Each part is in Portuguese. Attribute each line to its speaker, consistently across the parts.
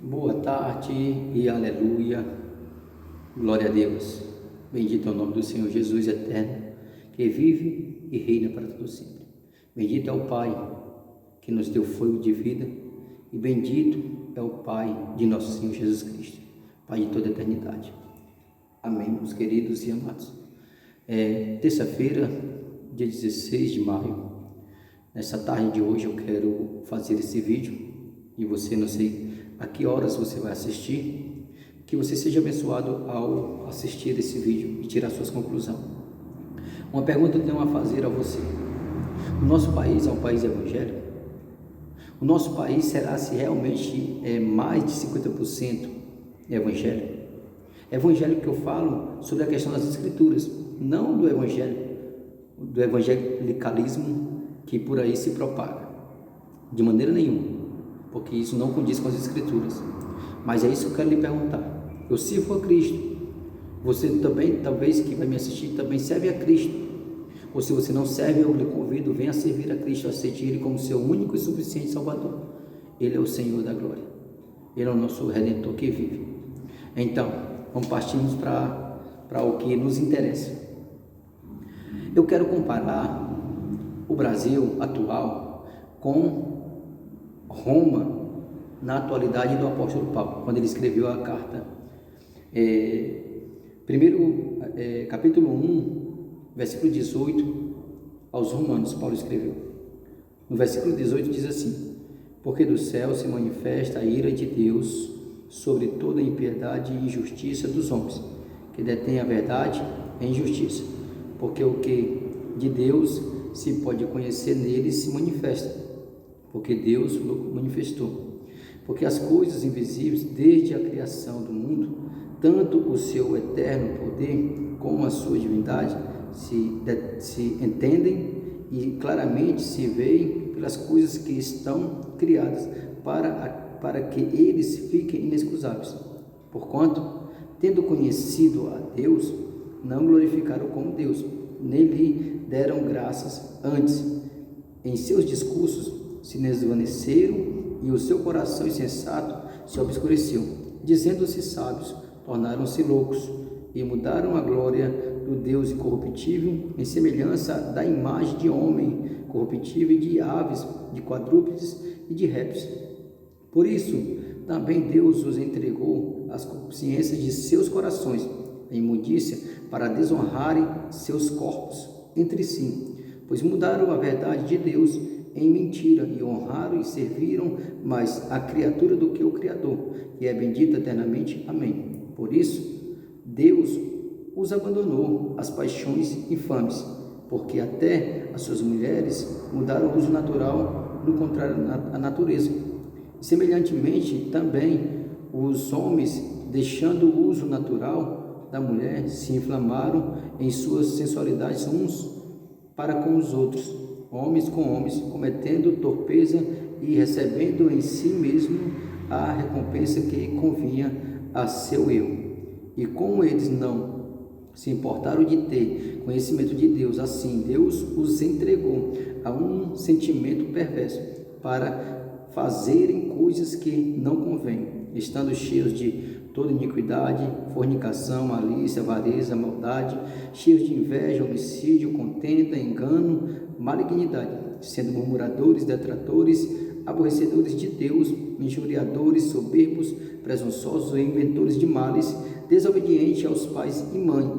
Speaker 1: Boa tarde e aleluia, glória a Deus. Bendito é o nome do Senhor Jesus eterno, que vive e reina para todo sempre. Bendito é o Pai que nos deu fôlego de vida, e bendito é o Pai de nosso Senhor Jesus Cristo, Pai de toda a eternidade. Amém, meus queridos e amados. Terça-feira, dia 16 de maio. Nessa tarde de hoje eu quero fazer esse vídeo, e você, não sei a que horas você vai assistir, que você seja abençoado ao assistir esse vídeo e tirar suas conclusões. Uma pergunta eu tenho a fazer a você: o nosso país é um país evangélico? O nosso país será se realmente mais de 50% evangélico? Evangélico que eu falo sobre a questão das escrituras, não do evangelicalismo que por aí se propaga, de maneira nenhuma, porque isso não condiz com as escrituras. Mas é isso que eu quero lhe perguntar. Eu sirvo a Cristo. Você também, talvez que vai me assistir, também serve a Cristo. Ou se você não serve, eu lhe convido, venha servir a Cristo, aceite Ele como seu único e suficiente Salvador. Ele é o Senhor da glória. Ele é o nosso Redentor que vive. Então, vamos partirmos para o que nos interessa. Eu quero comparar o Brasil atual com Roma na atualidade do apóstolo Paulo, quando ele escreveu a carta. Capítulo 1, versículo 18 aos Romanos, Paulo escreveu. No versículo 18 diz assim: porque do céu se manifesta a ira de Deus sobre toda a impiedade e injustiça dos homens, que detêm a verdade em injustiça, porque o que de Deus se pode conhecer nele se manifesta, porque Deus o manifestou. Porque as coisas invisíveis, desde a criação do mundo, tanto o seu eterno poder como a sua divindade, se entendem e claramente se veem pelas coisas que estão criadas, para que eles fiquem inexcusáveis. Porquanto, tendo conhecido a Deus, não glorificaram como Deus, nem lhe deram graças, antes, em seus discursos, se desvaneceram, e o seu coração insensato se obscureceu. Dizendo-se sábios, tornaram-se loucos, e mudaram a glória do Deus incorruptível em semelhança da imagem de homem corruptível, de aves, de quadrúpedes e de répteis. Por isso, também Deus os entregou às consciências de seus corações, a imundícia, para desonrarem seus corpos entre si, pois mudaram a verdade de Deus em mentira, e honraram e serviram mais a criatura do que o Criador, que é bendito eternamente. Amém. Por isso, Deus os abandonou às paixões infames, porque até as suas mulheres mudaram o uso natural, no contrário à natureza. Semelhantemente, também os homens, deixando o uso natural da mulher, se inflamaram em suas sensualidades uns para com os outros, homens com homens, cometendo torpeza e recebendo em si mesmo a recompensa que convinha a seu erro. E como eles não se importaram de ter conhecimento de Deus, assim Deus os entregou a um sentimento perverso, para fazerem coisas que não convêm, estando cheios de toda iniquidade, fornicação, malícia, avareza, maldade, cheios de inveja, homicídio, contenda, engano, malignidade, sendo murmuradores, detratores, aborrecedores de Deus, injuriadores, soberbos, presunçosos e inventores de males, desobedientes aos pais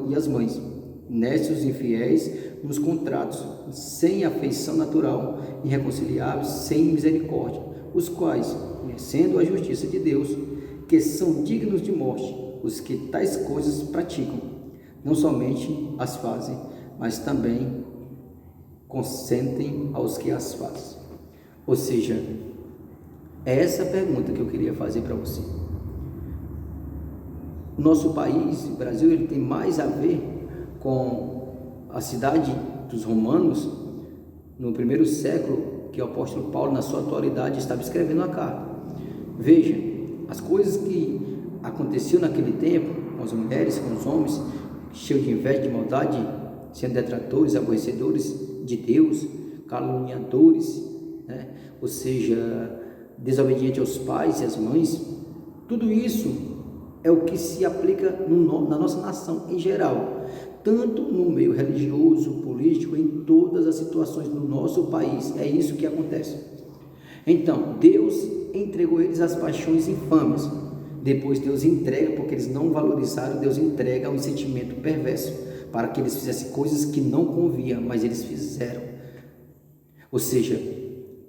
Speaker 1: e às mães, necios, infiéis nos contratos, sem afeição natural, irreconciliáveis, sem misericórdia, os quais, conhecendo a justiça de Deus, que são dignos de morte, os que tais coisas praticam, não somente as fazem, mas também consentem aos que as fazem. Ou seja, é essa a pergunta que eu queria fazer para você. O nosso país, o Brasil, ele tem mais a ver com a cidade dos romanos no primeiro século, que o apóstolo Paulo, na sua atualidade, estava escrevendo a carta. Veja, as coisas que aconteciam naquele tempo, com as mulheres, com os homens, cheios de inveja, de maldade, sendo detratores, aborrecedores de Deus, caluniadores, ou seja, desobediente aos pais e às mães, Tudo isso é o que se aplica na nossa nação em geral, tanto no meio religioso, político, em todas as situações no nosso país. É isso que acontece. Então, Deus entregou eles às paixões infames. Depois Deus entrega, porque eles não valorizaram, Deus entrega um sentimento perverso, para que eles fizessem coisas que não convinham, mas eles fizeram. Ou seja,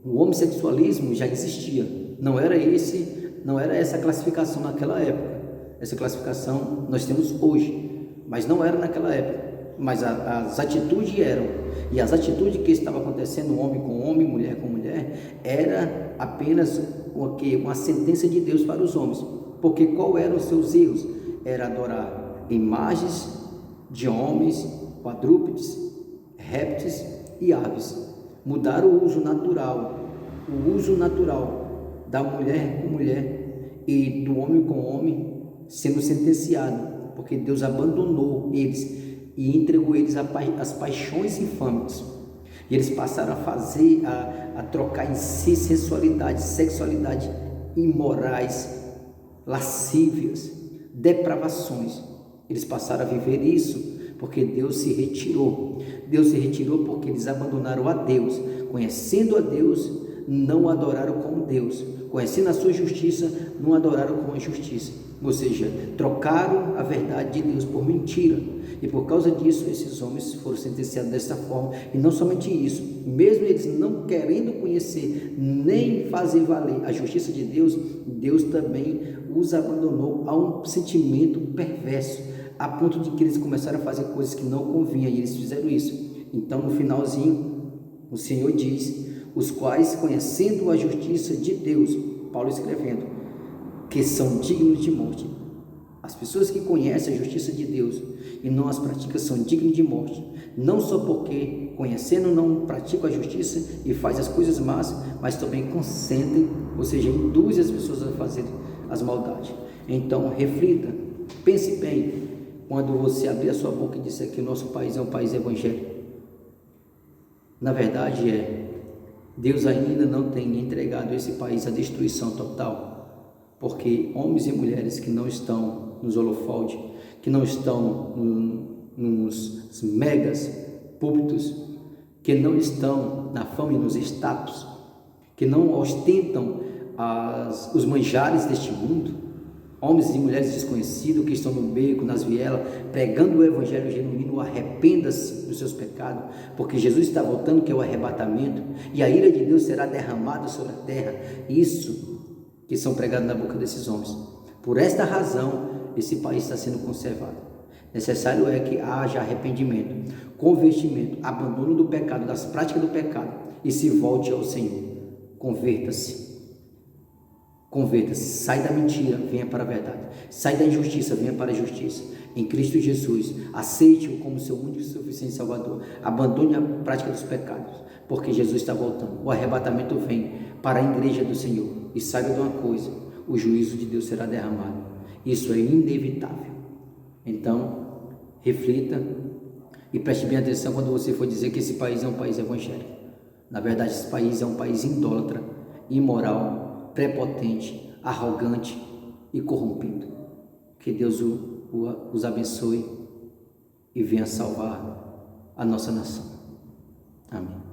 Speaker 1: o homossexualismo já existia, não era essa classificação naquela época. Essa classificação nós temos hoje, mas não era naquela época. Mas as atitudes eram, e as atitudes que estavam acontecendo, homem com homem, mulher com mulher, era apenas uma sentença de Deus para os homens. Porque qual eram os seus erros? Era adorar imagens de homens, quadrúpedes, répteis e aves. Mudar o uso natural da mulher com mulher e do homem com homem, sendo sentenciado, porque Deus abandonou eles e entregou eles às paixões infames. E eles passaram a trocar em si sensualidade, sexualidade imorais, lascívias, depravações. Eles passaram a viver isso porque Deus se retirou. Deus se retirou porque eles abandonaram a Deus. Conhecendo a Deus, não adoraram como Deus. Conhecendo a sua justiça, não adoraram como a justiça. Ou seja, trocaram a verdade de Deus por mentira. E por causa disso, esses homens foram sentenciados dessa forma. E não somente isso, mesmo eles não querendo conhecer, nem fazer valer a justiça de Deus, Deus também os abandonou a um sentimento perverso, a ponto de que eles começaram a fazer coisas que não convinham, e eles fizeram isso. Então, no finalzinho, o Senhor diz, os quais, conhecendo a justiça de Deus, Paulo escrevendo, que são dignos de morte. As pessoas que conhecem a justiça de Deus e não as praticam são dignos de morte, não só porque conhecendo não praticam a justiça e fazem as coisas más, mas também consentem, ou seja, induzem as pessoas a fazer as maldades. Então reflita, pense bem, quando você abrir a sua boca e disser que o nosso país é um país evangélico. Na verdade Deus ainda não tem entregado esse país à destruição total, porque homens e mulheres que não estão nos holofotes, que não estão nos megas púlpitos, que não estão na fama e nos status, que não ostentam os manjares deste mundo, homens e mulheres desconhecidos que estão no beco, nas vielas, pregando o evangelho genuíno, arrependa-se dos seus pecados, porque Jesus está voltando, que é o arrebatamento, e a ira de Deus será derramada sobre a terra. Isso que são pregados na boca desses homens. Por esta razão, esse país está sendo conservado. Necessário é que haja arrependimento, convertimento, abandono do pecado, das práticas do pecado, e se volte ao Senhor. Converta-se, sai da mentira, venha para a verdade, sai da injustiça, venha para a justiça, em Cristo Jesus, aceite-o como seu único e suficiente Salvador, abandone a prática dos pecados, porque Jesus está voltando, o arrebatamento vem para a igreja do Senhor, e saiba de uma coisa, o juízo de Deus será derramado, isso é inevitável. Então, reflita e preste bem atenção quando você for dizer que esse país é um país evangélico. Na verdade, esse país é um país idólatra, imoral, prepotente, arrogante e corrompido. Que Deus os abençoe e venha salvar a nossa nação. Amém.